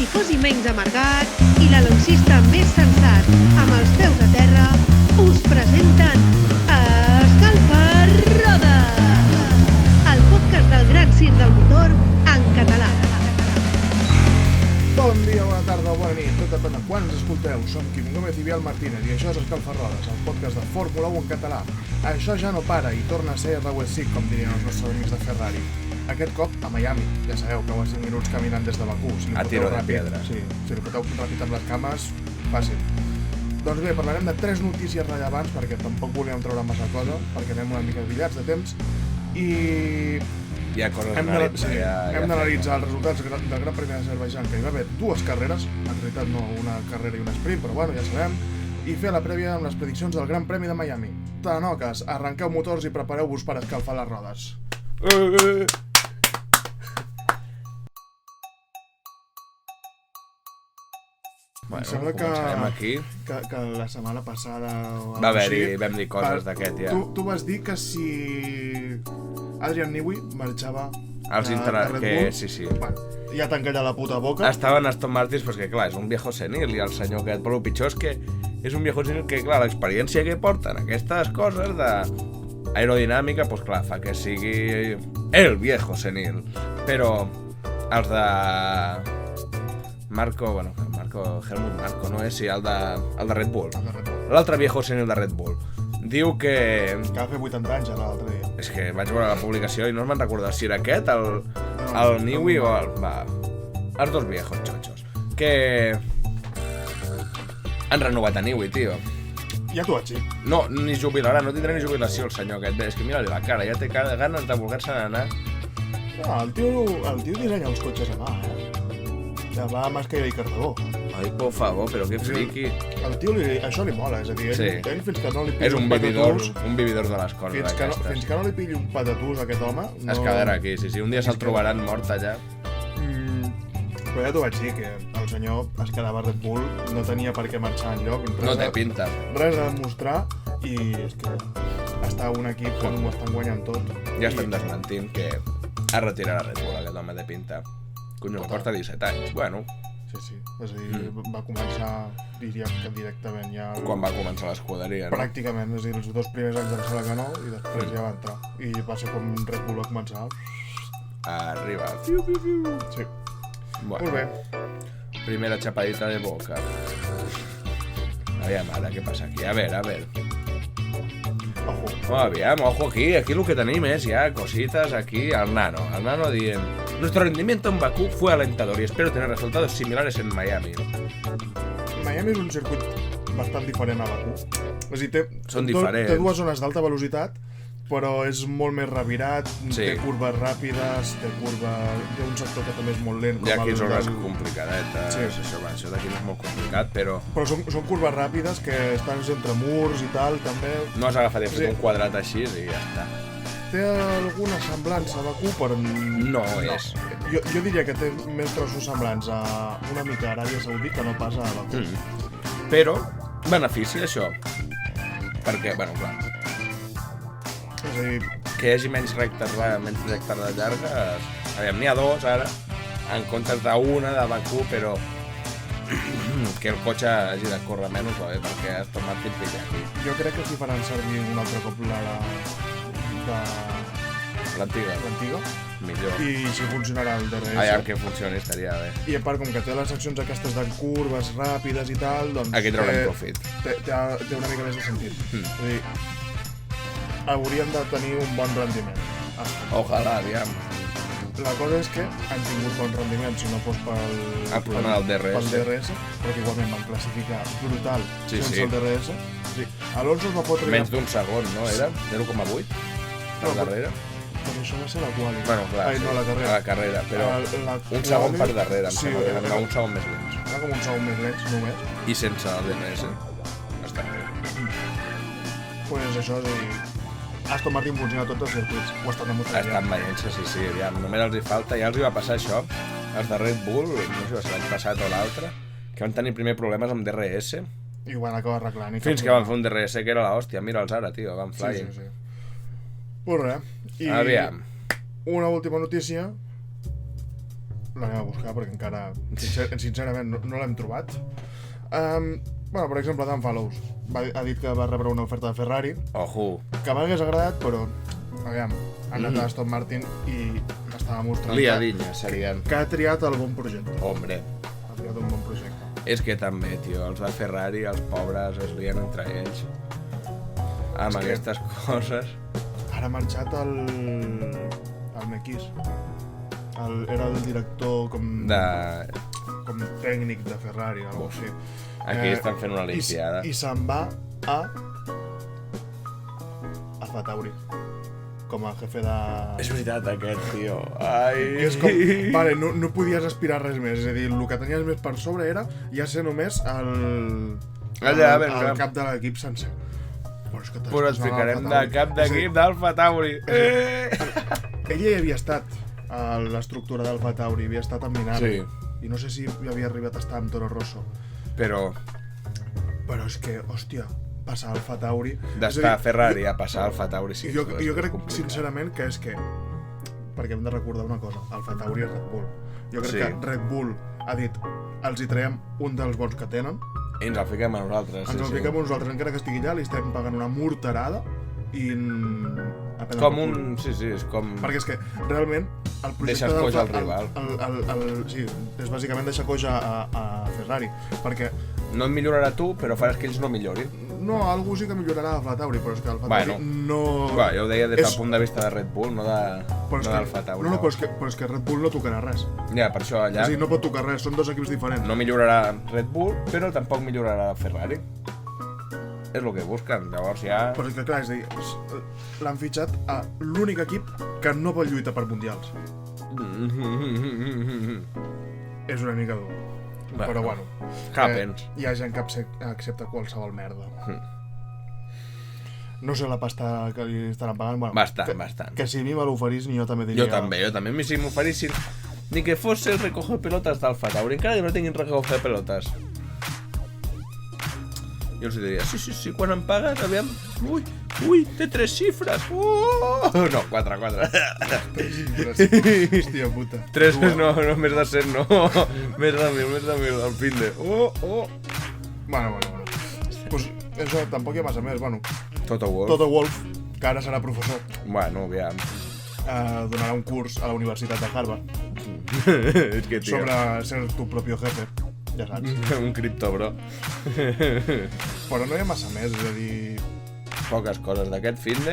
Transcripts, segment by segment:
tifosi menys amargat i l'aloncista més sensat, amb els peus a terra, us presenten Escalfa Rodes, el podcast del gran circ del motor en català. Bon dia, bona tarda o bona nit, tot depèn de quan ens escolteu. Som Quim Gómez i Biel Martínez i això és Escalfa Rodes, el podcast de Fórmula 1 en català. Això ja no para i torna a ser RWC, com dirien els nostres amics de Ferrari. Aquest cop a Miami, ja sabeu que ho a 5 minuts caminant des de Bakú. A tiro de pedra. Sí, si li foteu ràpid amb les cames, fàcil. Doncs bé, parlarem de 3 notícies rellevants, perquè tampoc volíem treure massa cosa, perquè anem una mica billats de temps, i hi ha coses hem d'analitzar els resultats del Gran Premi d'Azerbaidjan, que hi va haver 2 carreres, en realitat no una carrera i un sprint, però bueno, ja sabem, i fer la prèvia amb les prediccions del Gran Premi de Miami. Tanoques, arrenqueu motors i prepareu-vos per escalfar les rodes. Bueno, em sembla aquí. Que la setmana passada Va haver-hi, vam dir coses d'aquest, ja. Tu vas dir que si Adrian Newey marxava Els a Red Bull, sí. bueno, ja t'encalla la puta boca. Estaven Aston Martins, pues que clar, és un viejo senil, i el senyor aquest, però el pitjor és que és un viejo senil que, clar, l'experiència que porten aquestes coses d'aerodinàmica, pues clar, fa que sigui el viejo senil. Però els de Helmut Marko, no és? Sí, el de Red Bull. L'altre viejo senil de Red Bull. Diu que va fer 80 anys ja l'altre dia. És que vaig veure la publicació i no me'n recordar si era aquest, el Newey o el... Va, els dos viejos chochos. Que han renovat a Newey, tio. Ja t'ho vaig dir. No, ni jubilarà, no tindrà ni jubilació el senyor aquest. És que mira-li la cara, ja té ganes de voler-se anar. No, el tio dissenya els cotxes a mà, ja va amb escaire i cardó. Ai, por favor, però que friqui. El tio, això li mola, és a dir, ell fins que no li pilli és un vividor de les coses fins que no li pilli un patatús a aquest home... No... Es quedarà aquí, sí. Un dia se'l trobaran mort allà. Però ja t'ho vaig dir, que el senyor es quedava a Red Bull, no tenia per què marxar enlloc. No té pinta. Res a demostrar, i és que està un equip que no ho estan guanyant tot. Ja estem desmentint que es retirarà Red Bull, aquest home de pinta. Conyo, porta 17 anys, bueno. Sí, és a dir, va començar, diria que directament ja... Quan va començar l'escuderia, no? Pràcticament, és a dir, els 2 primers anys em sembla que no, i després ja va entrar. I va ser com Red Bull va començar. Arriba. Sí. Bueno, molt bé. Primera chapadita de boca. Aviam, ara, què passa aquí? A ver. Ojo. Oh, aviam, ojo aquí el que tenim és ja cositas aquí. El nano dient: nuestro rendimiento en Bakú fue alentador y espero tener resultados similares en Miami. Miami és un circuit bastant diferent a Bakú. És a dir, són diferents. Té 2 zones d'alta velocitat, però és molt més revirat, té curves ràpides, té un sector que també és molt lent. Hi ha aquí zones complicadetes, sí. Això d'aquí no és molt complicat, però... Però són curves ràpides que estan entre murs i tal, també... No has agafat i fet un quadrat així i ja està. Té alguna semblança a Bakú, però... No és. Jo diria que té més trossos semblants a una mica a Aràbia Saudí que no pas a Bakú. Però, benefici això. Perquè, bueno, clar... És a dir... Que hi hagi menys rectes llargues... Aviam, n'hi ha 2 ara, en comptes d'una de Bakú, però... que el cotxe hagi de córrer menys, va bé, perquè has tornat fins aquí. Jo crec que s'hi faran servir un altre cop l'antiga. Millor. I si funcionarà el DRS. Aviam que funcioni, estaria bé. I a part, com que té les seccions aquestes de curves ràpides i tal, doncs... Aquí traurem profit. Té una mica més de sentit. És a dir, hauríem de tenir un bon rendiment. Ojalà, aviam. La cosa és que han tingut bon rendiment, si no fos pel DRS, però que igualment van classificar brutal sense el DRS. Sí. Alonso es va fotre... Menys d'un segon, no? Era 0,8 per darrere. Però això va ser la quali. Bueno, clar, no, la carrera. La carrera, però un segon per darrere, em sembla que era un segon més lents. Era com un segon més lents, només. I sense el DRS. Està bé. Pues això, és a dir... Aston Martin funciona a tots els circuits, ho estan demostrant. Estan veient-se, sí, ja, només els hi falta, ja els hi va passar això, els de Red Bull, no sé si l'any passat o l'altre, que van tenir primer problemes amb DRS. I ho van acabar arreglant. Fins que van fer un DRS que era l'hòstia, mira'ls ara, tio, van flying. Sí. Pues res. I aviam. una última notícia. l'anem a buscar perquè encara, sincerament, no l'hem trobat. Bueno, per exemple, Dan Fallows ha dit que va rebre una oferta de Ferrari. Ojo. Que m'hagués agradat, però aviam, ha anat a Aston Martin i estava mostrant Liadinya serien. Que ha triat el bon projecte. Hombre. Ha triat un bon projecte. És que també, tio, els de Ferrari, els pobres, es lien entre ells. Amb aquestes coses. Ara ha marxat el Mekis. Era el director com tècnic de Ferrari, algo així. Aquí estan fent una limpiada. I se'n va a Alfa Tauri com a jefe de... És veritat, aquest, tio. Ai... Que és com... Vale, no podies aspirar res més. És a dir, el que tenies més per sobre era ja ser només el cap de l'equip sencer. Però et ficarem de cap d'equip d'Alfa Tauri. Ell ja havia estat a l'estructura d'Alfa Tauri, havia estat amb Minardi. Sí. I no sé si havia arribat a estar amb Toro Rosso. Però és que, hòstia, passar a Alfa Tauri... D'estar a Ferrari a passar a Alfa Tauri, sí. Jo crec, sincerament, que és que... Perquè hem de recordar una cosa, Alfa Tauri és Red Bull. Jo crec que Red Bull ha dit, els hi traiem un dels bons que tenen, i ens el fiquem a nosaltres. Ens el fiquem a nosaltres, encara que estigui allà, li estem pagant una morterada i... Com un... Sí, és com... Perquè és que, realment, el projecte... Deixes coix al rival. Sí, és bàsicament deixar coix a Ferrari, perquè... No et millorarà tu, però faràs que ells no millorin. No, algú sí que millorarà Alfa Tauri, però és que Alfa Tauri no... Jo ho deia des del punt de vista de Red Bull, no d'Alfa Tauri. No, però és que Red Bull no tocarà res. Ja, per això allà... És a dir, no pot tocar res, són dos equips diferents. No millorarà Red Bull, però tampoc millorarà Ferrari. És el que busquen, llavors ja... Però és que clar, és a dir, l'han fitxat a l'únic equip que no pot lluitar per mundials. És una mica dur. Però bueno, hi ha gent que accepta qualsevol merda. No sé la pasta que li estaran pagant. Bueno, bastant. Que si a mi me l'oferissin, jo també diria... Jo també, si m'oferissin ni que fos el recoge pelotas d'Alfa Tauri, encara que no tinguin recoge pelotas. Jo els diria, sí, quan em pagues, aviam... Ui, té 3 xifres! No, 4. 3 xifres, hòstia puta. 3 no, més de 100 no. Més de 1000, al finde. Bueno. Pues això tampoc hi ha massa més, bueno. Toto Wolff, que ara serà professor. Bueno, aviam. Donarà un curs a la Universitat de Harvard. És que, tio. Sobre ser tu propio jefe. Ja saps. Un cripto, bro. Però no hi ha massa més, és a dir... Poques coses d'aquest finde,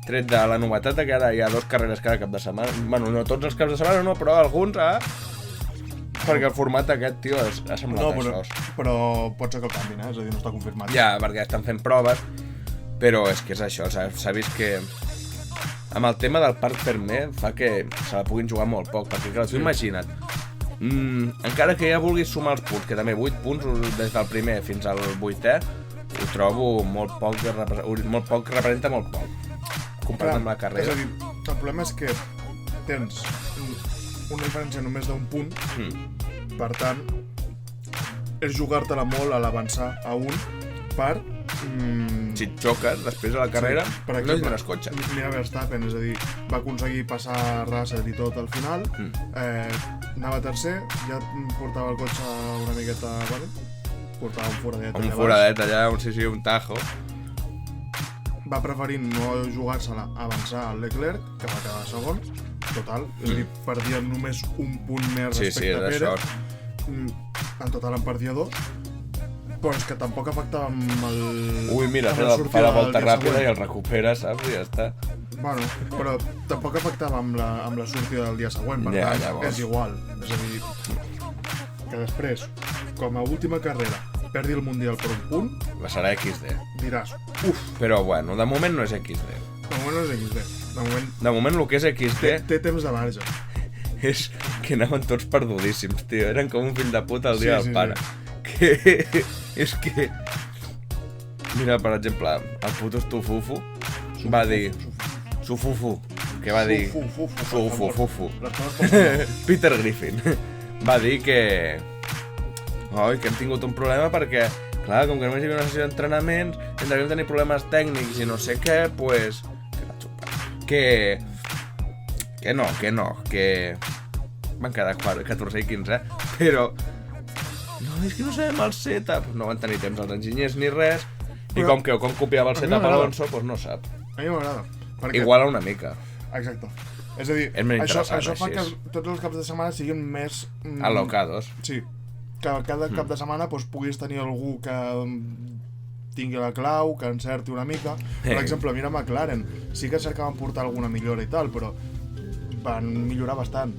tret de la novetat que ara hi ha 2 carreres cada cap de setmana. Bueno, no tots els caps de setmana, no, però alguns, perquè el format aquest, tio, ha semblat això. Però pot ser que el canvin, és a dir, no està confirmat. Ja, perquè estan fent proves, però és que és això, s'ha vist que amb el tema del parc fermer fa que se la puguin jugar molt poc, perquè clar, tu imagina't, encara que ja vulguis sumar els punts, que també 8 punts des del primer fins al 8è, ho trobo molt poc, representa molt poc, comparat amb la carrera. És a dir, el problema és que tens una diferència només d'un punt, per tant, és jugar-te-la molt a l'avançar a un per... Si et xoques després a la carrera, no hi dones cotxe. Mira Verstappen, és a dir, va aconseguir passar Russell i tot al final, anava tercer, ja portava el cotxe una miqueta... Portava un foradet allà, un tajo. Va preferint no jugar-se-la a avançar al Leclerc, que va quedar segon. Total, és a dir, perdia només un punt més respecte a Pérez. En total en perdia 2. Però és que tampoc afectava amb el... Mira, fa la volta ràpida i el recupera, saps? I ja està. Bueno, però tampoc afectava amb la sortida del dia següent, per tant, és igual. És a dir, que després, com a última carrera, perdi el Mundial per un punt... Serà XD. Diràs, Però bueno, de moment no és XD. De moment no és XD. De moment el que és XD... Té temps de marge. És que anaven tots perdudíssims, tio. Eren com un fill de puta el dia del pare. Que... És que... Mira, per exemple, el puto Stufufu va dir... Sufufu. Que va dir... Sufufu. Peter Griffin. Va dir que hem tingut un problema perquè, clar, com que només hi havia una sessió d'entrenaments, entre que tenir problemes tècnics i no sé què, pues... Que van quedar 14 i 15, però... No, és que no sabem el setup. No van tenir temps els enginyers ni res. I com copiava el setup Alonso, doncs no sap. A mi m'agrada. Perquè... Iguala una mica. Exacte. És a dir, És més interessant, això fa així que tots els caps de setmana siguin més... Alocados. Sí. Que cada cap de setmana puguis tenir algú que tingui la clau, que encerti una mica. Per exemple, mira McLaren. Sí que cercaven portar alguna millora i tal, però van millorar bastant.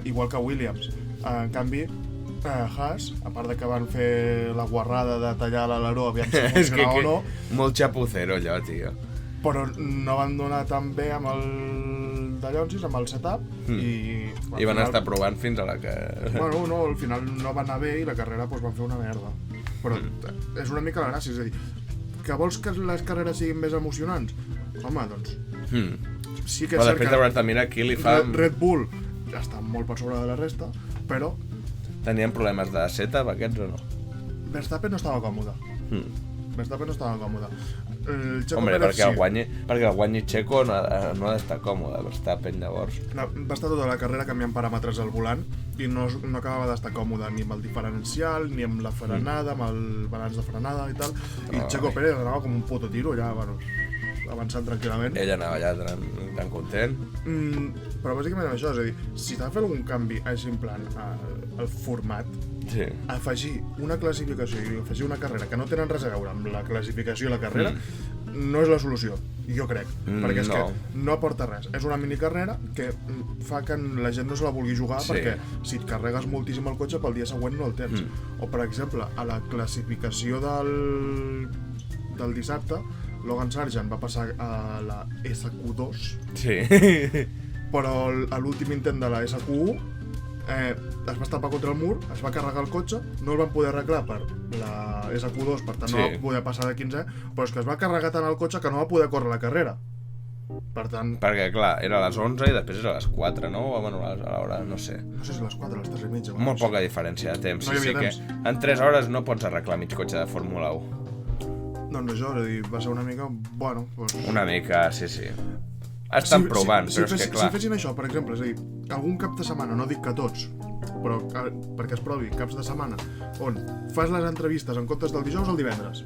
Igual que Williams. En canvi, Haas, a part de que van fer la guarrada de tallar l'aleró, aviam si funcionava o no... Molt chapucero, allò, tio. Però no van donar tan bé amb el d'allonsis, amb el setup, i van estar provant fins a la que... Bueno, no, al final no va anar bé i la carrera doncs, van fer una merda. Però és una mica la gràcia, és a dir, que vols que les carreres siguin més emocionants? Home, doncs... Sí que és però cert després que d'haver-te mirar qui li fa... Red Bull ja està molt per sobre de la resta, però... Tenien problemes de setup, aquests, o no? Verstappen no estava còmode. Verstappen no estava còmode. Hombre, perquè el guanyi Checo no ha d'estar còmode, Verstappen, llavors. Va estar tota la carrera canviant paràmetres al volant i no acabava d'estar còmode ni amb el diferencial, ni amb la frenada, amb el balanç de frenada i tal. I Checo Pérez anava com un puto tiro, ja, bueno, avançant tranquil·lament. Ell anava allà tan content. Però bàsicament això, és a dir, si t'ha de fer algun canvi, així en plan, el format, afegir una classificació i afegir una carrera que no tenen res a veure amb la classificació i la carrera, no és la solució, jo crec, perquè és que no aporta res. És una minicarrera que fa que la gent no se la vulgui jugar perquè si et carregues moltíssim el cotxe pel dia següent no el tens. O, per exemple, a la classificació del dissabte, Logan Sargent va passar a la SQ2, però a l'últim intent de la SQ1 es va estampar contra el mur, es va carregar el cotxe, no el van poder arreglar per la SQ2, per tant no va poder passar de 15, però és que es va carregar tant el cotxe que no va poder córrer la carrera. Per tant... Perquè, clar, era a les 11 i després era a les 4, no? O, bueno, a l'hora, no sé. No sé si a les 4 o a les 3 i mitja. Molt poca diferència de temps. No hi havia temps. Que en 3 hores no pots arreglar mig cotxe de Fórmula 1. Doncs això, és a dir, va ser una mica... Bueno, doncs... Una mica, sí. Estan provant, però és que clar... Si fessin això, per exemple, és a dir, algun cap de setmana, no dic que tots, però perquè es provi caps de setmana, on fas les entrevistes en comptes del dijous al divendres.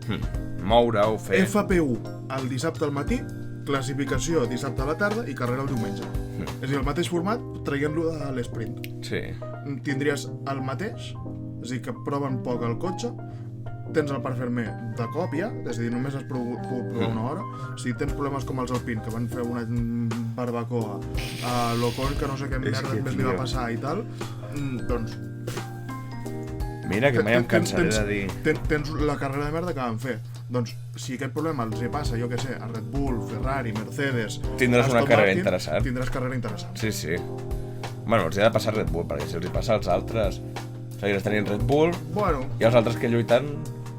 Moure-ho, fer... FP1 el dissabte al matí, classificació dissabte a la tarda i carrera el diumenge. És a dir, el mateix format, traient-lo de l'esprint. Sí. Tindries el mateix, és a dir, que proven poc el cotxe, tens el Parfermer de còpia, és a dir, només has pogut provar una hora. Si tens problemes com els Alpine, que van fer una barbacoa, a l'Ocon, que no sé què merda més li va passar i tal, doncs... Mira, que mai em cansaré de dir... Tens la carrera de merda que van fer. Doncs, si aquest problema els hi passa, jo què sé, a Red Bull, Ferrari, Mercedes... Tindràs una carrera interessant. Tindràs carrera interessant. Sí. Bueno, els hi ha de passar Red Bull, perquè si els hi passa als altres... Seguiràs tenint Red Bull i els altres que lluiten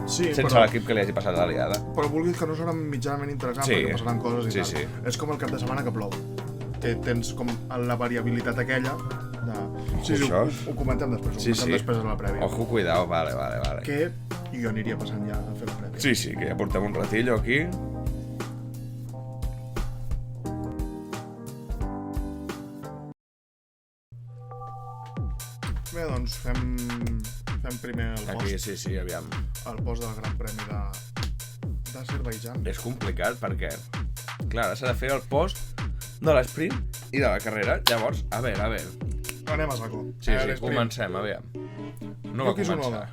sense l'equip que li hagi passat a l'aliada. Però vulguis que no serà mitjanament interessant perquè passaran coses i tal. És com el cap de setmana que plou, que tens com la variabilitat aquella de... Sí, ho comentem després, després a la prèvia. Ojo, cuidao, vale. Que jo aniria passant ja a fer la prèvia. Sí, que ja portem un ratillo aquí. Bé, doncs fem primer el post. Aquí, sí, aviam. El post del Gran Premi d'Azerbaidjan. És complicat perquè, clar, s'ha de fer el post de l'esprint i de la carrera. Llavors, a veure. Anem a saco. Sí, comencem, aviam. No va començar.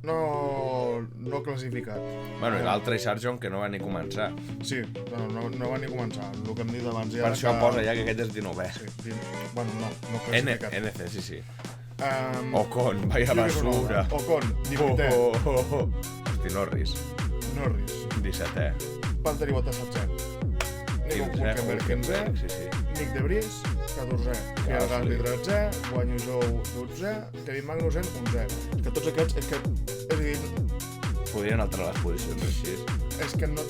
No classificat. Bueno, i l'altre i Sargent, que no va ni començar. Sí, no va ni començar. El que hem dit abans ja... Per això posa ja que aquest és 19è. Sí, bueno, no classificat. NC, sí. Ocon, vaya basura. Ocon, 18è. Hosti, Norris. 17è. Valtteri Bottas 7è. Nico Hülkenberg 15è. Nick de Vries 14è. Pierre Gasly 13è. Guanyu Zhou 12è. Kevin Magnussen 11è. Que tots aquests és a dir... Podrien alterar les posicions així. És que no...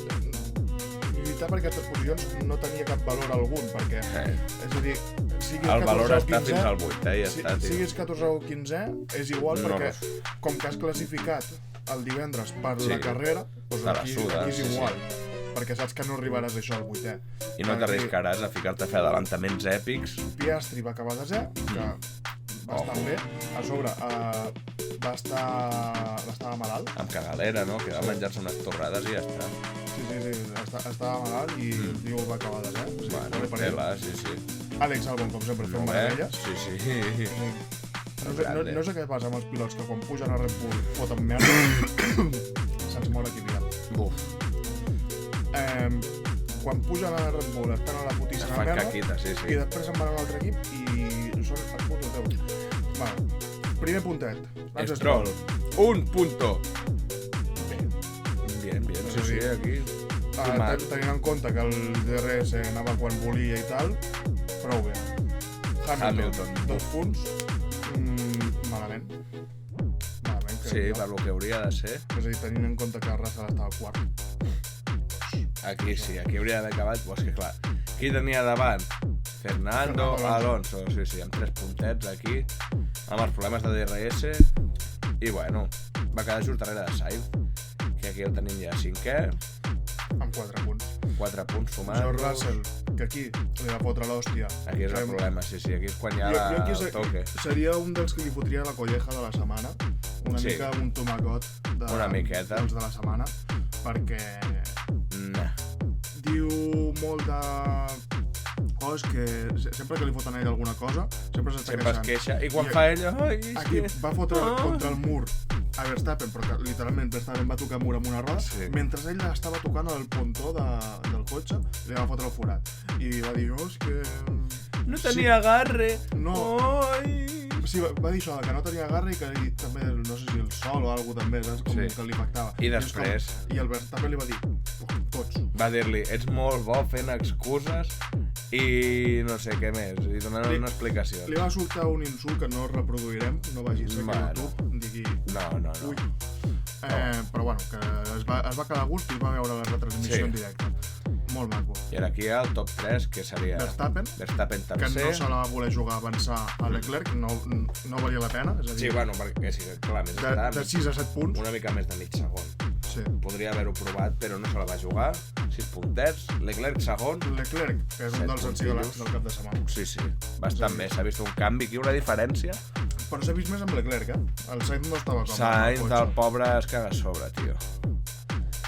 Lluitar per aquestes posicions no tenia cap valor algun, perquè... És a dir... El valor està fins al 8è i ja està, tio. Siguis 14 o 15è, és igual perquè com que has classificat el divendres per la carrera, doncs aquí és igual. Perquè saps que no arribaràs això al 8è. I no t'arriscaràs a ficar-te a fer adelantaments èpics. Piastri va acabar 10è, que bastant bé. A sobre, estava malalt. Amb cagalera, no? Que va menjar-se unes torrades i ja està. Sí, estava malalt i el tio va acabar de zero. Sí, Bueno, per ell. sí. Àlex Albon, com sempre, fent meravelles. Sí. No sé què passa amb els pilots, que quan pugen a Red Bull foten merda, se'ns mor aquí aviat. Buf, Quan pugen a Red Bull estan a la putíssima fan merda caquita, sí. i després se'n van a l'altre equip i són els putos deus. Va, primer puntet. Lance Stroll, 1 punto. Bien, sí, aquí. Tenint en compte que el DRS anava quan volia i tal, prou bé. Hamilton. 2 punts. Malament. Sí, per lo que hauria de ser. És a dir, tenint en compte que Russell estava quart. Aquí sí, aquí hauria d'haver acabat. Pues que clar, qui tenia davant? Fernando Alonso. Sí, amb 3 puntets aquí, amb els problemes de DRS. I bueno, va quedar just darrere de Sainz, que aquí el tenim ja 5è. Amb 4 punts. 4 punts sumats. George Russell, que aquí li va fotre l'hòstia. Aquí és el problema, sí, aquí és quan hi ha jo aquí el toque. Seria un dels que li fotria la colleja de la setmana. Una mica un tomagot una miqueta de la setmana, perquè diu molt de coses que sempre que li foten a ell alguna cosa sempre s'està sempre es queixa, i quan fa ella aquí va fotre contra el mur a Verstappen, però literalment Verstappen va tocar mur amb una roda, mentre ell estava tocant el pontó del cotxe, li va fotre el forat i va dir, és que no tenia agarre. Sí, va dir això, que no tenia agarre i que també, no sé si el sol o alguna cosa també, saps? Com que li afectava. I després... I el Verstappen li va dir, tots. Va dir-li, ets molt bo fent excuses i no sé què més, i donant una explicació. Li va soltar un insult que no reproduirem, no vagi a ser que YouTube digui... No. Ui. Però bueno, que es va quedar a gust i va veure la retransmissió en directe. Molt maco. I ara aquí el top 3, que seria... Verstappen tercer. Que no se la va voler jugar a avançar a Leclerc, no valia la pena. És a dir, sí, bueno, perquè sí, clar, més de 6 a 7 punts. Una mica més de mig segon. Sí. Podria haver-ho provat, però no se la va jugar. 6 puntets, Leclerc segon. Leclerc, que és un dels encigalats del cap de setmana. Sí, bastant bé, s'ha vist un canvi aquí, una diferència. Però s'ha vist més amb Leclerc, El Sainz no estava com Sainz, el pobre, es caga a sobre, tio.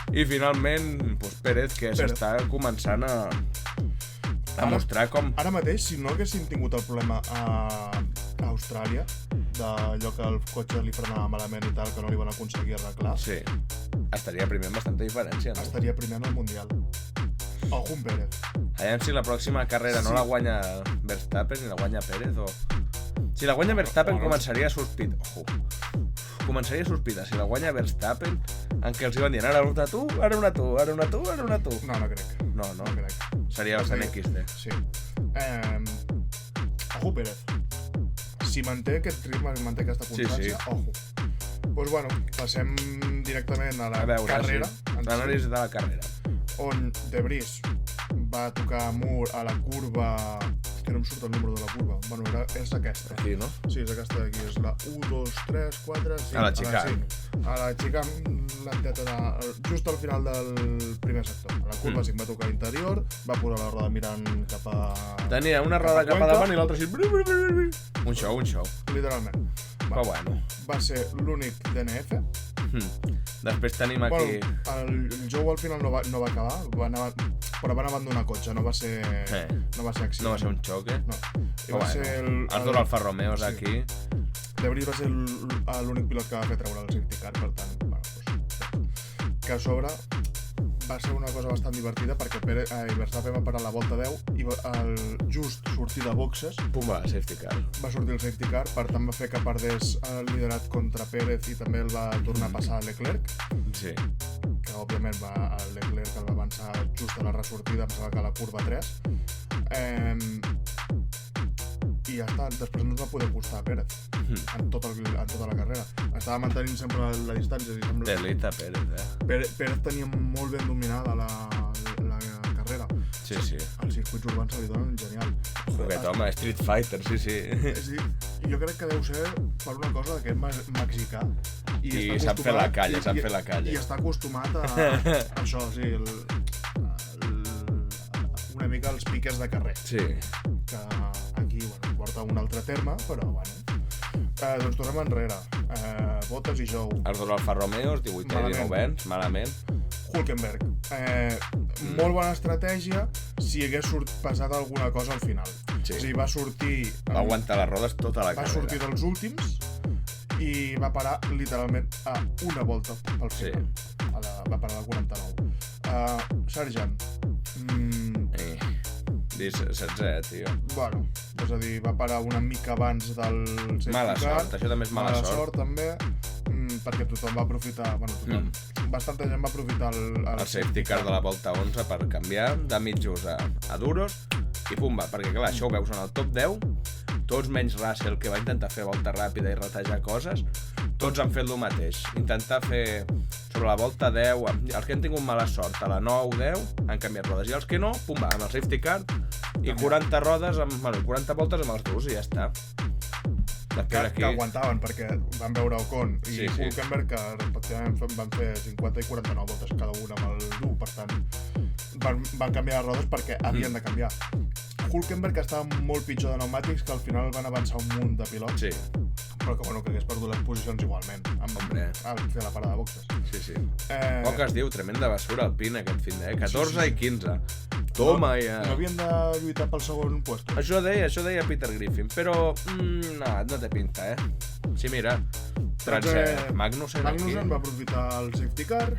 I finalment, pues Pérez, que s'està començant a mostrar com... Ara mateix, si no haguéssim tingut el problema a Austràlia, d'allò que el cotxe li frenava malament i tal, que no li van aconseguir arreglar... Sí, estaria primer amb bastanta diferència, no? Estaria primer en el Mundial. Ojo amb Pérez. Aviam si la pròxima carrera no la guanya Verstappen i la guanya Pérez, o... Si la guanya Verstappen començaria a sospitar... Ojo. Començaria a sospitar si la guanya Verstappen, en què els hi van dir ara una tu, ara una tu. No crec. No crec. Seria bastant XD. Sí. Ojo Pérez. Si manté aquest ritme, manté aquesta constància, ojo. Doncs bueno, passem directament a la carrera. L'anàlisi de la carrera. On De Vries va tocar mur a la curva... que no em surt el número de la curva. Bueno, és aquesta. Aquí, no? Sí, és aquesta d'aquí. És la 1, 2, 3, 4, 5... A la xicana. A la xicana, just al final del primer sector. A la curva 5 va tocar interior, va posar la roda mirant cap a... Tenia una roda cap a davant i l'altra així... Un show. Literalment. Però bueno. Va ser l'únic DNF. Després tenim aquí... Bueno, el Jou al final no va acabar, però van abandonar cotxe, no va ser accident. No va ser un xoc, No. I va ser els dos Alfa Romeos aquí. De Vries va ser l'únic pilot que va fer treure el safety car, per tant, bueno, que a sobre va ser una cosa bastant divertida perquè Verstappen va parar la volta 10 i just sortir de boxes va safety car. Va sortir el safety car, per tant va fer que perdés el liderat contra Pérez i també el va tornar a passar a Leclerc. Sí. Que òbviament el Leclerc el va avançar just a la ressortida, em sembla que a la curva 3. I ja està, després no es va poder acostar a Pérez en tota la carrera. Estava mantenint sempre la distància. Delita Pérez, Pérez tenia molt ben dominada la carrera. Sí. Els circuits urbans se li donen genial. Aquest home, Street Fighter, sí. És a dir, jo crec que deu ser per una cosa que és mexicà. I sap fer la calle, I està acostumat a això, sí, una mica els piques de carrer. Sí. Que aquí, bueno, porta un altre terme, però, bueno, Doncs tornem enrere. Bottas i Jou. Els dos Alfa Romeos, 18è i 19è, malament. Hülkenberg. Molt bona estratègia si hagués passat alguna cosa al final. Sí. O sigui, va sortir... Va aguantar les rodes tota la Va carrera. sortir dels últims i va parar literalment a una volta pel final. Va parar al 49. Sargent. 16è, tio. Bueno, és a dir, va parar una mica abans del safety Mala car. sort, això també és mala sort. també, perquè tothom va aprofitar... Bueno, tothom. Bastanta gent va aprofitar El safety car de la volta 11 per canviar de mitjos a duros i pumba, perquè clar, això ho veus en el top 10, tots menys Russell, que va intentar fer volta ràpida i retejar coses, tots han fet el mateix, intentar fer sobre la volta 10, els que han tingut mala sort a la 9-10 han canviat rodes, i els que no, pumba, amb el safety car i 40 rodes, 40 voltes amb els durs i ja està. Que aguantaven, perquè van veure Ocon i Hülkenberg, que respectivament van fer 50 i 49 voltes cada una amb el dur, per tant van canviar les rodes perquè havien de canviar. Hülkenberg estava molt pitjor de pneumàtics, que al final van avançar un munt de pilots, però que hagués perdut les posicions igualment al fer la parada de boxes. Sí. Poc es diu, tremenda basura Alpine aquest fin de 14 i 15. Toma ja. No havien de lluitar pel segon lloc. Això deia Peter Griffin, però no té pinta, Sí, mira, Magnussen va aprofitar el safety car,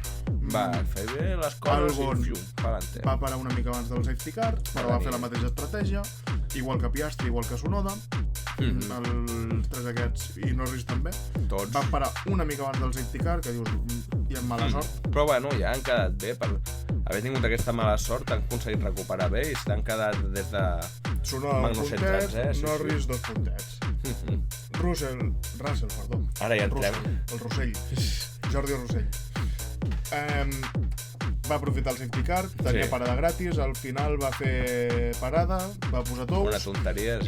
va fer bé les coses i pa'lante. Va parar una mica abans del safety car, però va fer la mateixa estratègia, igual que Piastri, igual que Tsunoda, els tres aquests, i Norris també. Tots. Van parar una mica abans del safety car, que dius, hi ha mala sort. Però bueno, ja han quedat bé, per haver tingut aquesta mala sort, han aconseguit recuperar bé i s'han quedat des de Tsunoda un puntet, Norris 2 puntets. Russell, perdó. Ara ja entrem. El Rossell. Jordi Rossell. Va aprofitar el safety car, tenia parada gratis, al final va fer parada, va posar tous... Una tonteria,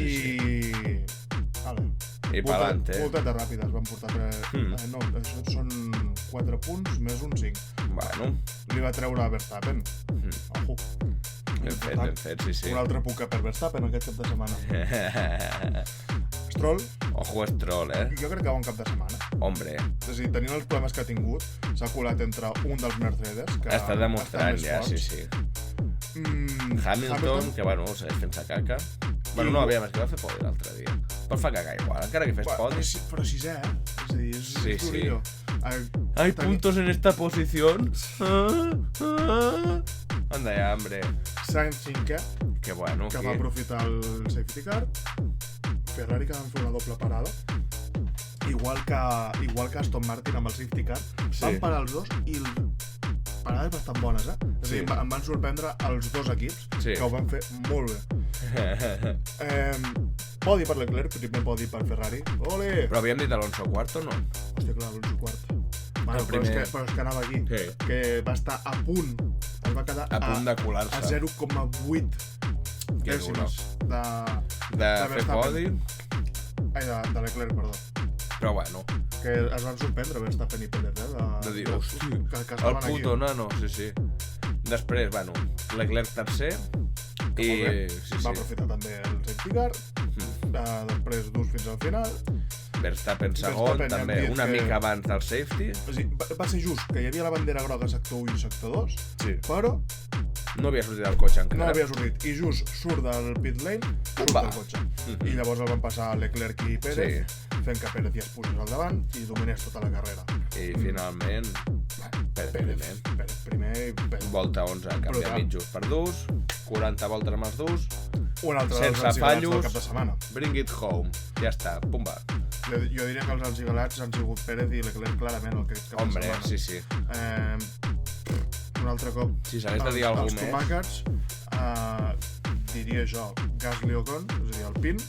I pa'lante. Voltetes ràpides, van portar... No, això són 4 punts més un 5. Bueno. Li va treure a Verstappen. Ojo. Ben fet, sí. Un altre puc per Verstappen aquest cap de setmana. Stroll. Ojo Stroll, Jo crec que va un cap de setmana. Hombre. És a dir, tenint els problemes que ha tingut, s'ha colat entre un dels Mercedes, que està demostrant ja, sí. Hamilton, que bueno, segueix fent-se caca. Bueno, no, aviam, és que va fer podi l'altre dia. Però fa caca igual, encara que fes podi. Però sisè, És a dir, és durillo. Hay puntos en esta posición. Anda ya, hombre. Sainz 5è, que bueno, que va aprofitar el safety car. Ferrari, que van fer una doble parada. Igual que Aston Martin amb el safety car. Van parar els dos i parades bastant bones, És a dir, em van sorprendre els dos equips, que ho van fer molt bé. Podi per Leclerc, primer podi per Ferrari. Ole! Però havíem dit Alonso quart o no? Hòstia, clar, Alonso quart. Bueno, però és que anava aquí. Que va estar a punt. Es va quedar a punt de colar-se. A 0,8 dècimes de fer podi. Ai, de Leclerc, perdó. Però bueno. Que es van sorprendre Verstappen i Pérez, de dir, hosti, el puto nano, sí. Després, bueno, Leclerc tercer. I va aprofitar també el safety car. Després dus fins al final. Verstappen segon, també una mica abans del safety. Va ser just que hi havia la bandera groga sector 1 i sector 2, però no havia sortit del cotxe encara. No havia sortit, i just surt del pit lane, surt del cotxe. I llavors el van passar Leclerc i Pérez, fent que Pérez ja es posés al davant i dominés tota la carrera. I finalment, Pérez primer i Pérez. Volta 11, canvia mitjos per durs, 40 voltes amb els durs, sense fallos, bring it home, ja està, pumba. Jo diria que els ensigalats han sigut Pérez i Leclerc clarament el que Hombre, sí. Un altre cop, si s'hagués de dir algú els tomàquets, diria jo, Gasly Ocon, és a dir, Alpine,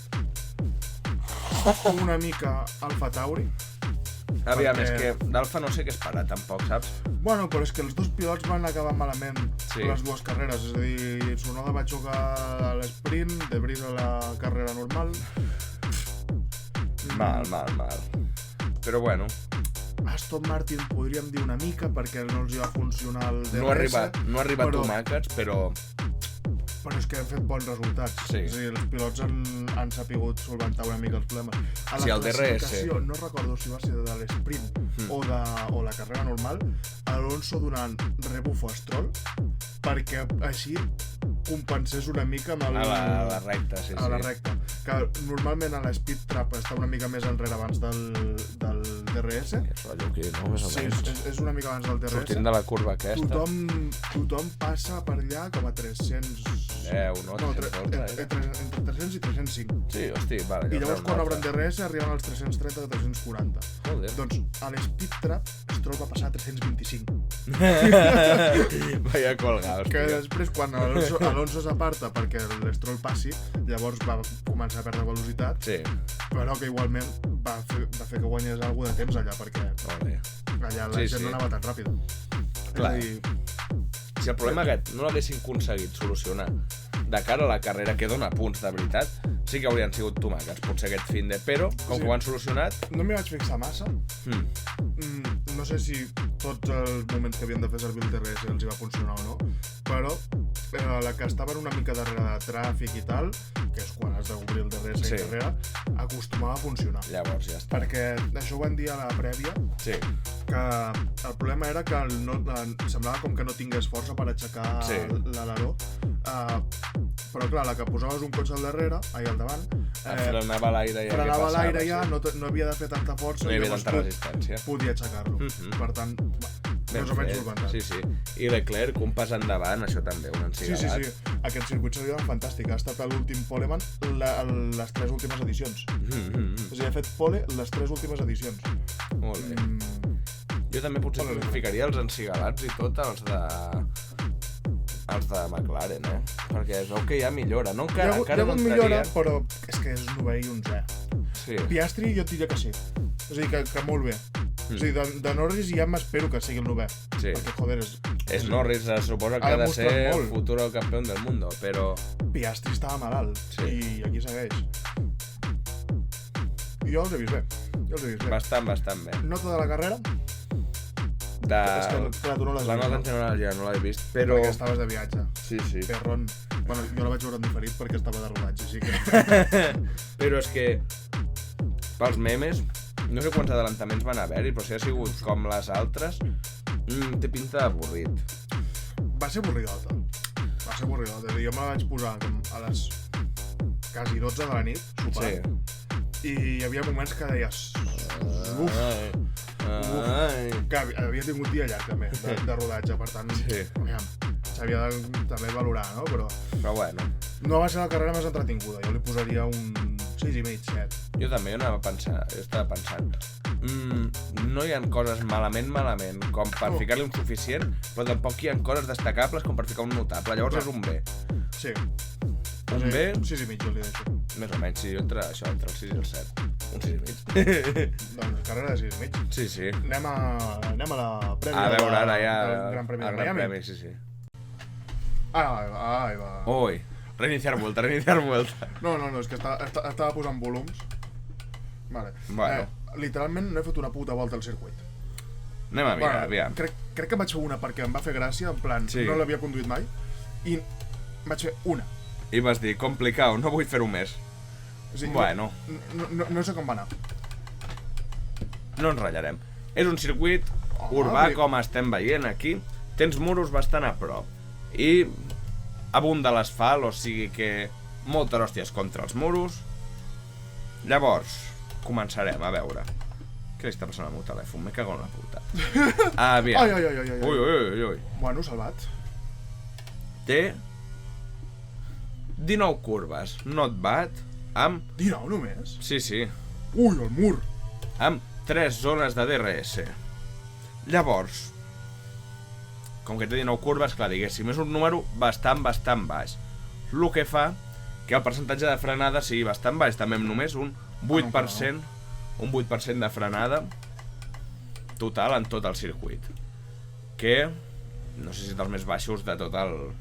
una mica Alfa Tauri. Aviam, és que d'Alfa no sé què esperar tampoc, saps? Bueno, però és que els dos pilots van acabar malament les dues carreres, és a dir, Tsunoda va xocar a l'esprint, De Vries a la carrera normal. Mal. Però bueno. Aston Martin podríem dir una mica perquè no els va funcionar el DRS. No ha arribat tomàquets, però Però és que hem fet bons resultats. Sí. És a dir, els pilots han sapigut solventar una mica els problemes. A Sí, la el DRS. classificació, no recordo si va ser de l'esprint o la carrera normal, Alonso donant rebufo a Stroll perquè així compensés una mica amb el... A la recta, sí. A la recta. Que normalment a l'speed trap està una mica més enrere abans del DRS. És rotllo aquí, no? Més o Sí, menys. és una mica abans del DRS. Sortint de la curva aquesta. Tothom passa per allà com a 300... 10, no? entre 300 i 305. Sí, hosti, vale. I llavors quan obren DRS arriben als 330 o 340. Joder. Doncs a l'Speed Trap Stroll va passar a 325. Vaya colgado, Que hòstia. després quan Alonso s'aparta perquè l'Stroll passi, llavors va començar a perdre velocitat, Sí, però que igualment va fer que guanyés alguna de temps allà, perquè molt bé. allà la Sí, gent sí. no anava tan ràpid. Clar. És a dir, Si el problema aquest no l'haguessin aconseguit solucionar de cara a la carrera que dona punts de veritat, sí que haurien sigut tomàquets, potser aquest fin de... Però, com que ho han solucionat... no m'hi vaig fixar massa. No sé si tots els moments que havien de fer servir el DRS els hi va funcionar o no, però la que estaven una mica darrere de tràfic i tal, que és quan has d'obrir el DRS Sí. i darrere, acostumava a funcionar. Llavors ja està. Perquè això ho van dir a la prèvia, Sí, que el problema era que semblava com que no tingués força per aixecar Sí. l'aleró, però clar, la que posaves un cotxe al darrere, al davant, frenava l'aire ja. frenava que l'aire passava, ja, sí. no havia de fer tanta força, No hi havia llavors tanta resistència. podia aixecar-lo. Per tant, més o menys solventat. Sí, sí. I Leclerc, un pas endavant, això també, un Sí, encigalat. sí. Aquest circuit seria fantàstic. Ha estat l'últim poleman les 3 últimes edicions. És a dir, ha fet pole les 3 últimes edicions. Molt bé. Jo també potser Molt bé. ficaria els encigalats i tot, els de McLaren, Perquè es veu que hi ha millora, no? Hi ha Encara no hagut millora, entraria... però és que és 9è i 11è. Sí. Piastri jo et diria que sí. És a dir, que molt bé. És a dir, de Norris ja m'espero que sigui el 9è. Sí. Perquè, joder, És Norris, es suposa que Ha ha de demostrat ser molt. futuro campeón del mundo, però... Piastri estava malalt. Sí. I aquí segueix. Jo els he vist bé. Bastant bé. Nota de la carrera? És que, clar, tu no l'has La vist, nota no? en general ja no l'he vist, però... Perquè estaves de viatge. Sí, sí. Perron. Bueno, jo la vaig veure en diferit perquè estava de rodatge, així que... Però és que... Pels memes, no sé quants adelantaments van haver-hi, però si ha sigut com les altres, té pinta d'avorrit. Va ser avorridota. Jo me la vaig posar com a les quasi 12 de la nit, sopar, Sí. i hi havia moments que deies... Uf, Ai. que havia tingut dia llarg també, de rodatge, per tant, Sí. aviam, s'havia de també valorar, no? Però Però bueno, no va ser la carrera més entretinguda, jo li posaria un 6,5, 7. jo també jo estava pensant. No hi ha coses malament, com per No. ficar-li un suficient, però tampoc hi ha coses destacables com per ficar un notable. Llavors Clar. és un B. Sí. Un B, Un 6,5 jo li deixo. més o menys, sí, entre el 6 i el 7. Un 6,5. Doncs carrera de 6,5. Sí, sí. Anem a la prèvia A veure, ara ja... del Gran Premi de el Gran Miami. Premi, sí, sí. Ahí va. Ui, reiniciar vuelta. No, és que estava posant volums. Vale. Bueno. Literalment no he fet una puta volta al circuit. Anem a mirar, aviam. Crec que en vaig fer una perquè em va fer gràcia, en plan, Sí. no l'havia conduït mai, i vaig fer una. I vas dir, complicat, no vull fer-ho més. O sigui, Bueno. No sé com va anar. No ens ratllarem. És un circuit urbà, com estem veient aquí. Tens muros bastant a prop. I abunda l'asfalt, o sigui que moltes hòsties contra els muros. Llavors, començarem a veure. Què li està passant al meu telèfon? Me cago en la puta. Aviam. Ai. Ui. Bueno, salvat. Té 19 curves, not bad, amb... 19 només? Sí. Ui, el mur! Amb 3 zones de DRS. Llavors, com que té 19 curves, clar, diguéssim, és un número bastant baix. El que fa que el percentatge de frenada sigui bastant baix, també amb només un 8%, un 8% de frenada total en tot el circuit. Que, no sé si és dels més baixos de tot el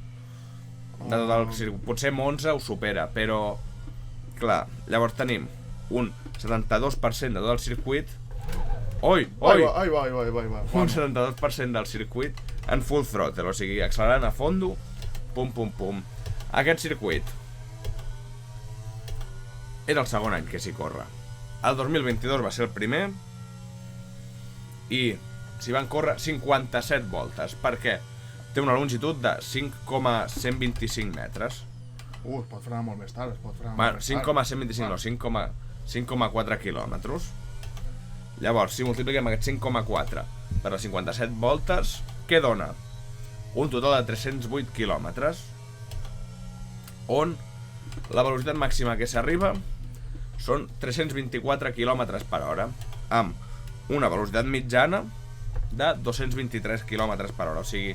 circuit. Potser Monza ho supera, però, clar, llavors tenim un 72% de tot el circuit. Oi! Ai, va. Un 72% del circuit en full throttle, o sigui, accelerant a fondo, pum. Aquest circuit és el segon any que s'hi corre. El 2022 va ser el primer i s'hi van córrer 57 voltes. Per què? Té una longitud de 5,125 metres. Es pot frenar molt més tard, es pot frenar Bueno, molt més tard. 5,125 no, 5,4 quilòmetres. Llavors, si multipliquem aquest 5,4 per les 57 voltes, què dona? Un total de 308 quilòmetres, on la velocitat màxima que s'arriba són 324 quilòmetres per hora, amb una velocitat mitjana de 223 quilòmetres per hora. O sigui,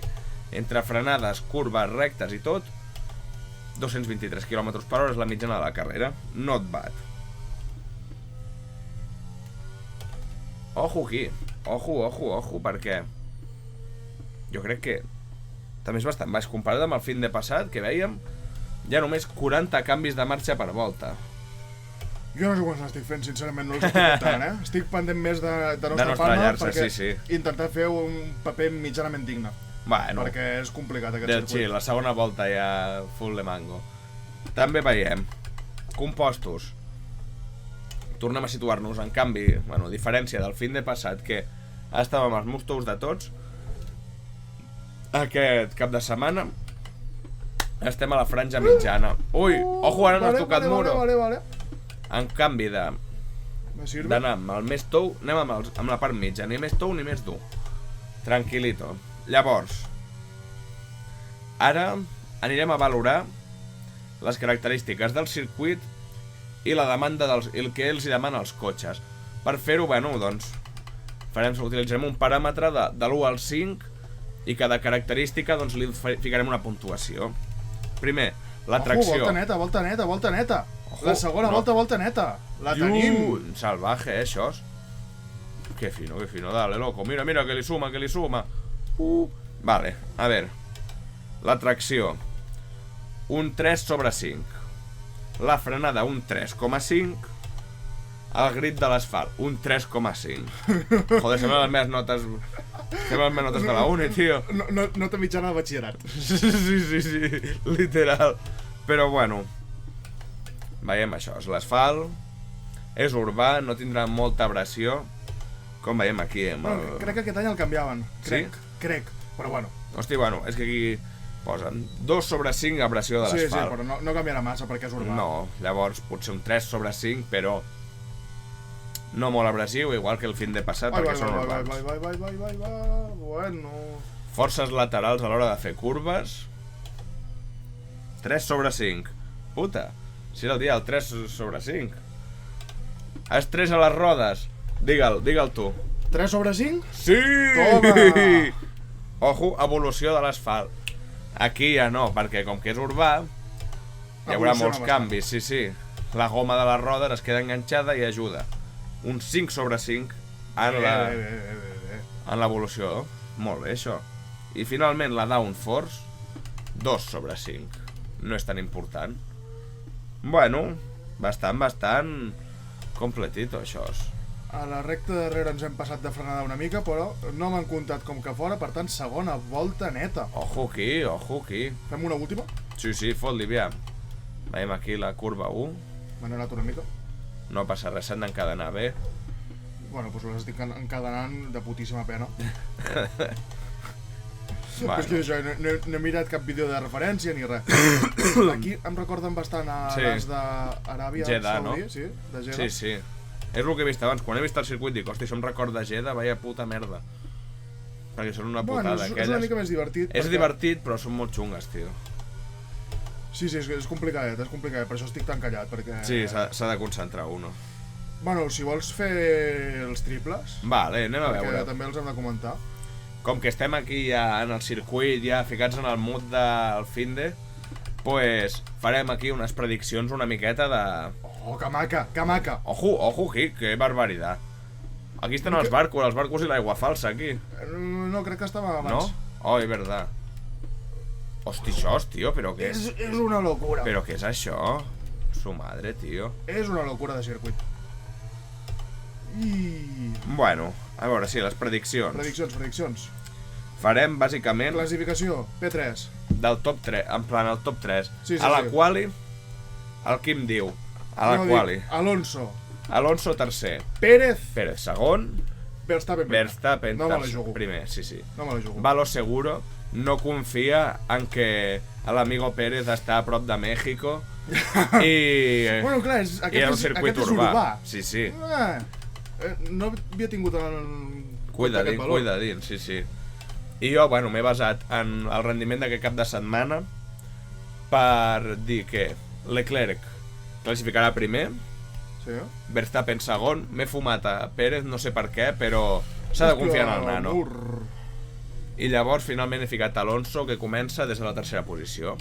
entre frenades, curves, rectes i tot, 223 km per hora és la mitjana de la carrera. Not bad. Ojo aquí. Ojo, perquè jo crec que també és bastant baix comparat amb el fin de passat, que vèiem ja només 40 canvis de marxa per volta. Jo no sé quants n'estic fent, sincerament, no els estic comptant, Estic pendent més de nostra palma perquè intentar fer un paper mitjanament digne. Bueno, perquè és complicat aquest del circuit. Xil, la segona volta ja full de mango. També veiem compostos. Tornem a situar-nos, en canvi, bueno, diferència del fin de passat, que estàvem als mustous de tots. Aquest cap de setmana estem a la franja mitjana. Ui, ojo, ara no has tocat muro. Vale. En canvi d'anar amb el més tou, anem amb la part mitja, ni més tou ni més dur. Tranquilito. Llavors, ara anirem a valorar les característiques del circuit i la demanda el que ells hi demanen als cotxes. Per fer-ho, bueno, doncs utilitzarem un paràmetre de l'1 al 5 i cada característica doncs li ficarem una puntuació. Primer, la tracció. Volta neta. La segona volta neta. La tenim. Salvaje, això. Que fino, dale, loco. Mira, que li suma. Vale, a ver. La tracció, un 3/5. La frenada, un 3,5. El grit de l'asfalt, un 3,5. Joder, semblen les meves notes. Semblen les meves notes de la uni, tio. Nota mitjana de batxillerat. Sí, literal. Però bueno, veiem això, és l'asfalt. És urbà, no tindrà molta abrasió. Com veiem aquí Crec que aquest any el canviaven. Crec, però bueno. Hosti, bueno, és que aquí posen 2/5 abrasió de l'asfalt. Sí, però no canviarà massa perquè és urbà. No, llavors potser un 3/5, però no molt abrasiu, igual que el fin de passat, perquè són urbans. Bueno. Forces laterals a l'hora de fer curves. 3/5. Puta, si era el dia del 3/5. Estrès a les rodes. Digue'l tu. 3/5? Sí! Toma! Ojo, evolució de l'asfalt. Aquí ja no, perquè com que és urbà hi haurà molts canvis, sí. La goma de les rodes es queda enganxada i ajuda. Un 5/5 en l'evolució. Molt bé, això. I finalment la downforce, 2/5. No és tan important. Bueno, bastant completito, això. A la recta darrere ens hem passat de frenada una mica, però no m'han comptat com que fora, per tant, segona volta neta. Ojo aquí. Fem una última? Sí, fot-li, aviam. Veiem aquí la curva 1. M'han anat una mica. No passa res, s'han d'encadenar bé. Bueno, doncs les estic encadenant de putíssima pena. Bueno. És que això, no he mirat cap vídeo de referència ni res. Aquí em recorden bastant a les d'Aràbia Jeddah, Saudí, no? sí, de Jeddah. Sí. És el que he vist abans. Quan he vist el circuit dic, hosti, això em recorda Jeddah, vaya puta merda. Perquè són una putada Bueno, aquelles. és una mica més divertit. És divertit, però són molt xungues, tio. Sí, és complicadet, per això estic tan callat, perquè... Sí, s'ha de concentrar uno. Bueno, si vols fer els triples... Vale, anem a veure. Perquè també els hem de comentar. Com que estem aquí ja en el circuit, ja ficats en el mood del finde, pues farem aquí unes prediccions una miqueta de... Oh, que maca! Ojo aquí, que barbaritat. Aquí estan els barcos i l'aigua falsa, aquí. No, crec que estava abans. No? Oh, és veritat. Hosti, això, tio, però què és? És una locura. Però què és això? Su madre, tio. És una locura de circuit. Bueno, a veure, sí, les prediccions. Prediccions. Farem, bàsicament... Classificació, P3. del top 3, en plan el top 3. Sí, a la sí. quali, el Quim diu, a la Jo quali, dic Alonso, Alonso tercer, Pérez, Pérez segon, Verstappen. Verstappen No me la jugo. primer, sí. No me la jugo. Va lo seguro, no confia en que l'amigo Pérez està a prop de México i... Bueno, clar, i era un circuit urbà. Sí. No havia tingut el... Cuidadín, sí. I jo, bueno, m'he basat en el rendiment d'aquest cap de setmana per dir que Leclerc classificarà primer, Sí, Verstappen segon, m'he fumat a Pérez, no sé per què, però s'ha de confiar en el nano. I llavors finalment he ficat Alonso, que comença des de la tercera posició.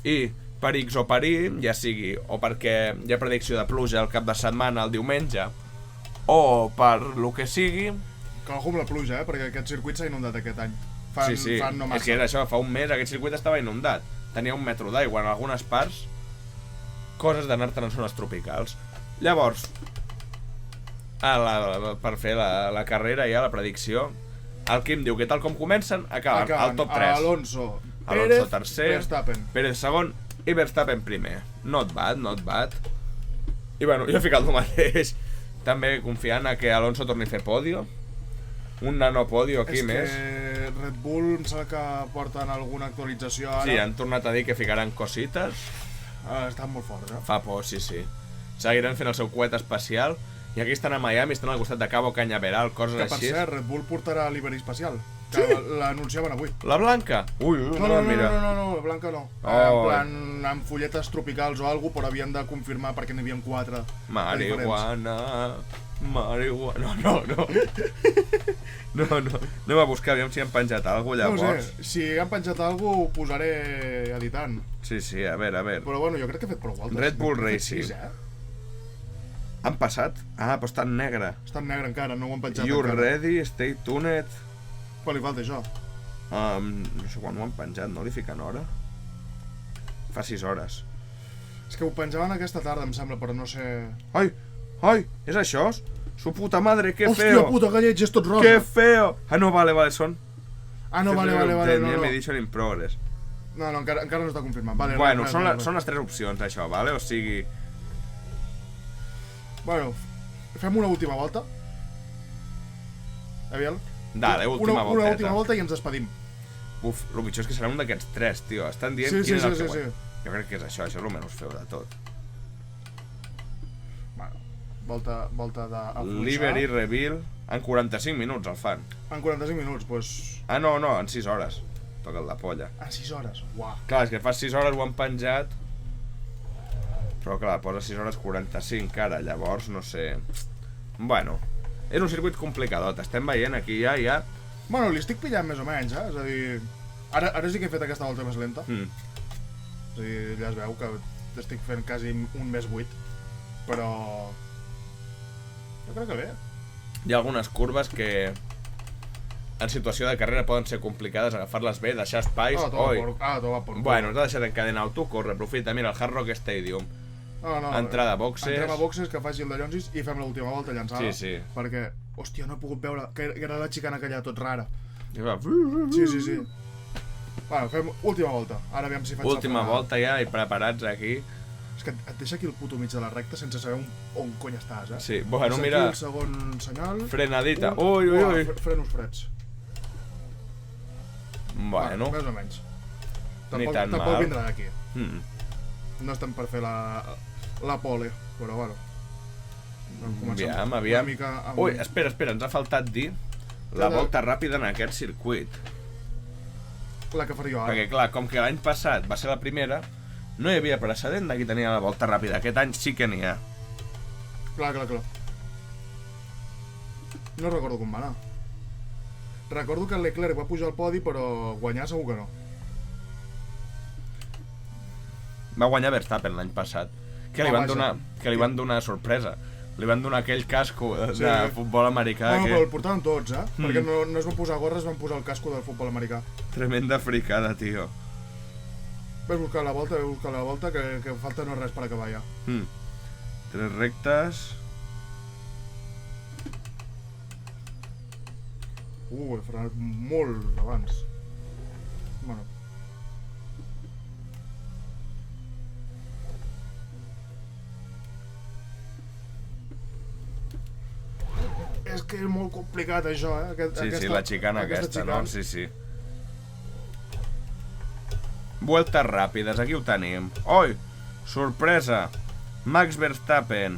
I per X o per Y, ja sigui o perquè hi ha predicció de pluja el cap de setmana el diumenge, o per lo que sigui... Que ojo amb la pluja, perquè aquest circuit s'ha inundat aquest any. Sí, Fan no massa. és que era això, fa un mes aquest circuit estava inundat. Tenia 1 metre d'aigua en algunes parts, coses d'anar-te'n en zones tropicals. Llavors, per fer la carrera ja, la predicció, el Quim diu que tal com comencen, acaben al top 3. Alonso Alonso tercer, Verstappen. Pérez segon i Verstappen primer. Not bad. I bueno, jo he ficat el mateix. També confiant a que Alonso torni a fer podio. Un nano podio aquí més. És que Red Bull em sembla que porten alguna actualització ara. Sí, han tornat a dir que ficaran cosites. Estan molt forts, Fa por, sí. Seguiran fent el seu coet espacial. I aquí estan a Miami, estan al costat de Cabo Cañaveral, coses Que per així. cert, Red Bull portarà l'Iberia espacial. Que l'anunciaven avui. La blanca? Ui, No, mira. la blanca no. En plan, amb folletes tropicals o alguna cosa, però havien de confirmar perquè n'hi havia 4. Marihuana. No. No. Anem a buscar, aviam si han penjat alguna cosa, No ho llavors. sé, si han penjat alguna cosa ho posaré editant. Sí, a veure. Però bueno, jo crec que he fet prou voltes. Red Bull He fet Racing. 6, Han passat? Ah, però està en negre. Està en negre encara, no ho han penjat You're encara. ready, stay tuned. Però li falta això. No sé quan ho han penjat, no li fiquen hora? Fa 6 hores. És que ho penjaven aquesta tarda, em sembla, però no sé... Ai, és això? Su puta madre, que Hòstia feo. puta, que lleig, és tot rosa. Que feo. Ah, no, vale, són... Ah, no, vale, no. Edition in progress. No, encara no està confirmat. Vale, Bueno, res. són les 3 opcions, això, vale? O sigui... Bueno, fem una última volta. Aviam. Dale, última volteta. Una última volta i ens despedim. Uf, el pitjor és que serà un d'aquests 3, tio. Estan dient Sí, quin és el sí. que guanya. Jo crec que és això és el menys feu de tot. Bueno, volta d'afluixar. Livery Reveal en 45 minuts el fan. En 45 minuts, doncs... Ah, no, en 6 hores. Toca el de polla. En 6 hores, uau. Clar, és que fa 6 hores ho han penjat. Però clar, posa 6 hores 45 ara, llavors no sé... Bueno, és un circuit complicadot. Estem veient aquí ja... Bueno, li estic pillant més o menys, És a dir... Ara sí que he fet aquesta volta més lenta. És a dir, ja es veu que estic fent quasi un més 8. Però... Jo crec que bé. Hi ha algunes curves que en situació de carrera poden ser complicades, agafar-les bé, deixar espais. Toma por. Bueno, ens ha deixat encadenar tu, corre, aprofita, mira, el Hard Rock Stadium. No, Entrada a boxes. Entrem a boxes, que faci el de Llonsis i fem l'última volta llançada. Sí. Perquè, hòstia, no he pogut veure que era la xicana aquella tot rara. I va... Sí. Bueno, fem última volta. Ara aviam si faig Última volta ja, i preparats aquí. És que et deixa aquí al puto mig de la recta sense saber on cony estàs, Sí, bueno, és mira... aquí el segon senyal. Frenadita. Ui. Frenos freds. Bueno, més o menys. Ni tan Tampoc mal. vindrà d'aquí. No estem per fer la pole, però bueno. Aviam. Ui, espera, ens ha faltat dir la volta ràpida en aquest circuit. La que faré jo ara. Perquè clar, com que l'any passat va ser la primera, no hi havia precedent de qui tenia la volta ràpida. Aquest any sí que n'hi ha. Clar. No recordo com va anar. Recordo que el Leclerc va pujar al podi, però guanyar segur que no. Va guanyar Verstappen l'any passat. Que li van donar sorpresa. Li van donar aquell casco de futbol americà. No, però el portaven tots, Perquè no es van posar gorra, es van posar el casco del futbol americà. Tremenda fricada, tio. Ves buscar la volta, que falta no res per acabar ja. 3 rectes. He frenat molt abans. Bueno. és que és molt complicat això, Sí, la xicana aquesta, no? Sí. Vueltes ràpides, aquí ho tenim. Oi, sorpresa, Max Verstappen.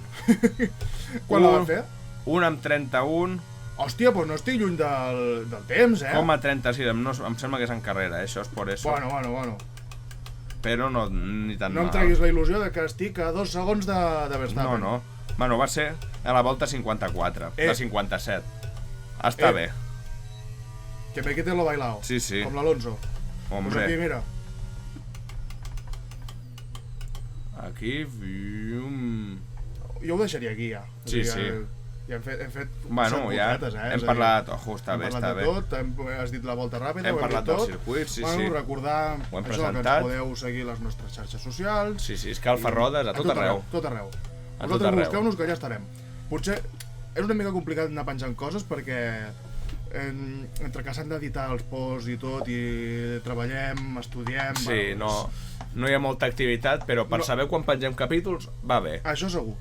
Quan la va fer? 1:31. Hòstia, doncs no estic lluny del temps, eh? 1:36, em sembla que és en carrera, això és por eso. Bueno. Però no, ni tan No em mal. treguis la il·lusió de que estic a 2 segons de Verstappen. No. Bueno, va ser a la volta 54, de 57. Està bé. Que me quite lo bailao. Sí. Com l'Alonso. Hombre. Pues aquí, mira. Aquí... Jo ho deixaria aquí, ja. Sí. Ja hem fet Bueno, ja hem parlat... Ojo, està bé. Hem parlat de tot, has dit la volta ràpida, hem parlat del tot. circuit, sí. Recordar ho hem això, que presentat. ens podeu seguir a les nostres xarxes socials. Sí, escalfa rodes a tot arreu. Tot arreu. A tot Vosaltres arreu. busqueu-nos que ja estarem. Potser és una mica complicat anar penjant coses perquè entre que s'han d'editar els posts i tot, i treballem, estudiem... Sí, no hi ha molta activitat, però per saber quan pengem capítols va bé. Això segur.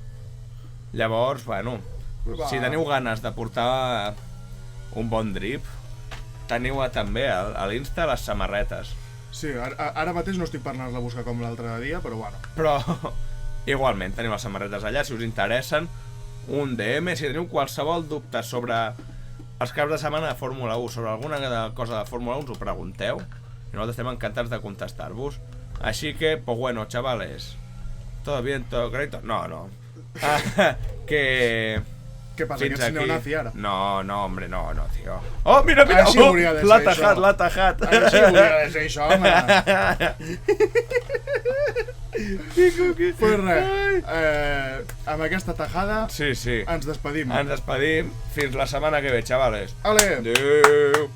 Llavors, bueno, si teniu ganes de portar un bon drip, teniu també a l'Insta les samarretes. Sí, ara mateix no estic per anar-la a buscar com l'altre dia, però bueno. Però igualment, teniu les samarretes allà, si us interessen, un DM, si teniu qualsevol dubte sobre els caps de setmana de Fórmula 1, sobre alguna cosa de Fórmula 1, us ho pregunteu, i nosaltres estem encantats de contestar-vos. Així que, pues bueno, chavales, todo bien, todo correcto? No. Que... Què passa, que ets neonazi ara? No, hombre, no, tío. Oh, mira! Així hauria de ser això. L'ha tajat. Així hauria de ser això, home. Pues res, amb aquesta tajada Sí. ens despedim. Ens despedim. Fins la setmana que ve, chavales. Ale! Adéu.